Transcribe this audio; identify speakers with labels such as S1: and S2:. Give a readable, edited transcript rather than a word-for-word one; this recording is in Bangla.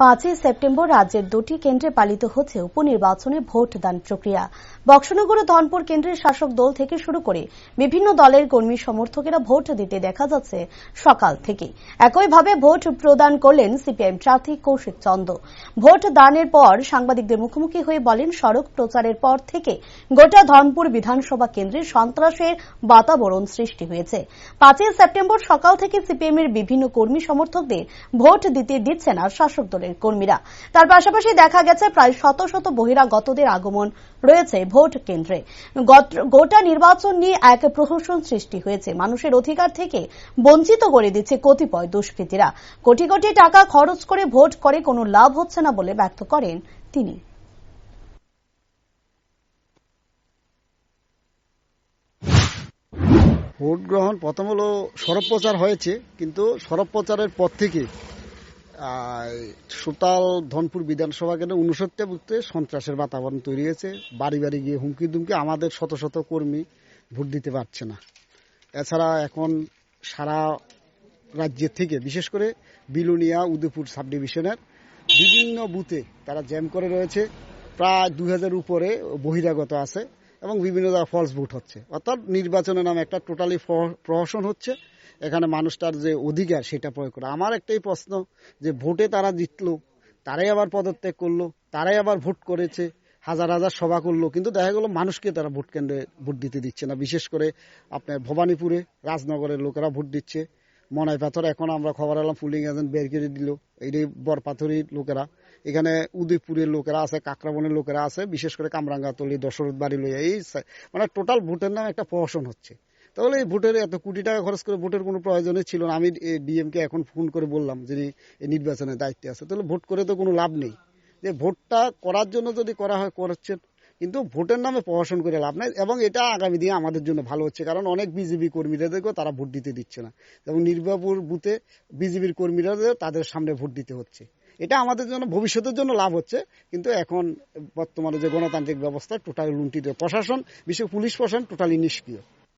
S1: 5ই সেপ্টেম্বর রাজ্যের দুটি কেন্দ্রে পালিত হচ্ছে উপনির্বাচনে ভোটদান প্রক্রিয়া। বক্সনগর ও ধনপুর কেন্দ্রের শাসক দল থেকে শুরু করে বিভিন্ন দলের কর্মী সমর্থকেরা ভোট দিতে দেখা যাচ্ছে সকাল থেকে। একইভাবে ভোট প্রদান করলেন সিপিআইএম প্রার্থী কৌশিক চন্দ। ভোট দানের পর সাংবাদিকদের মুখোমুখি হয়ে বলেন, সড়ক প্রচারের পর থেকে গোটা ধনপুর বিধানসভা কেন্দ্রে সন্ত্রাসের বাতাবরণ সৃষ্টি হয়েছে। 5ই সেপ্টেম্বর সকাল থেকে সিপিআইএম এর বিভিন্ন কর্মী সমর্থকদের ভোট দিতে দিচ্ছে না শাসক দলের কর্মীরা। তার পাশাপাশি দেখা গেছে প্রায় শত শত বহিরাগতদের আগমন রয়েছে ভোট কেন্দ্রে। গোটা নির্বাচন নিয়ে এক প্রহসন সৃষ্টি হয়েছে। মানুষের অধিকার থেকে বঞ্চিত করে দিচ্ছে কতিপয় দুষ্কৃতীরা। কোটি কোটি টাকা খরচ করে ভোট করে কোনো লাভ হচ্ছে না বলে ব্যক্ত করেন তিনি।
S2: ভোট গ্রহণ প্রথম হলো সড়ক প্রচার হয়েছে, কিন্তু সড়ক প্রচারের পর থেকে সুতাল ধনপুর বিধানসভা কেন্দ্রে 59টা বুথে সন্ত্রাসের বাতাবরণ তৈরি হয়েছে। বাড়ি বাড়ি গিয়ে হুমকি দুমকি আমাদের শত শত কর্মী ভোট দিতে পারছে না। এছাড়া এখন সারা রাজ্যের থেকে বিশেষ করে বিলোনিয়া উদয়পুর সাব ডিভিশনের বিভিন্ন বুথে তারা জ্যাম করে রয়েছে। প্রায় 2000 উপরে বহিরাগত আছে এবং বিভিন্ন জায়গায় ফলস ভোট হচ্ছে। অর্থাৎ নির্বাচনের নামে একটা টোটালি প্রহসন হচ্ছে। এখানে মানুষটার যে অধিকার সেটা প্রয়োগ করা। আমার একটাই প্রশ্ন, যে ভোটে তারা জিতলো, তারাই আবার পদত্যাগ করলো, তারাই আবার ভোট করেছে, হাজার হাজার সভা করলো, কিন্তু দেখা গেল মানুষকে তারা ভোট কেন্দ্রে ভোট দিতে দিচ্ছে না। বিশেষ করে আপনার ভবানীপুরে রাজনগরের লোকেরা ভোট দিচ্ছে। মনাই পাথর এখন আমরা খবর এলাম পুলিং এজেন্ট বের করে দিল, এই বরপাথরির লোকেরা। এখানে উদয়পুরের লোকেরা আছে, কাকরাবনের লোকেরা আছে, বিশেষ করে কামরাঙ্গাতলি দশরথ বাড়ি লইয়া এই মানে টোটাল ভোটের নামে একটা প্রহসন হচ্ছে। তাহলে এই ভোটের এত কোটি টাকা খরচ করে ভোটের কোনো প্রয়োজনই ছিল না। আমি ডিএমকে এখন ফোন করে বললাম, যিনি এই নির্বাচনের দায়িত্বে আছে, তাহলে ভোট করে তো কোনো লাভ নেই। যে ভোটটা করার জন্য যদি করা হয় করছেন, কিন্তু ভোটের নামে প্রহসন করে লাভ নাই। এবং এটা আগামী দিনে আমাদের জন্য ভালো হচ্ছে, কারণ অনেক বিজেপি কর্মীদেরকেও তারা ভোট দিতে দিচ্ছে না এবং নির্বাপুর বুথে বিজেপির কর্মীরা তাদের সামনে ভোট দিতে হচ্ছে। এটা আমাদের জন্য ভবিষ্যতের জন্য লাভ হচ্ছে। কিন্তু এখন বর্তমানে যে গণতান্ত্রিক ব্যবস্থা টোটালি লুণ্ঠিত, প্রশাসন বিশেষ পুলিশ প্রশাসন টোটালি নিষ্ক্রিয়।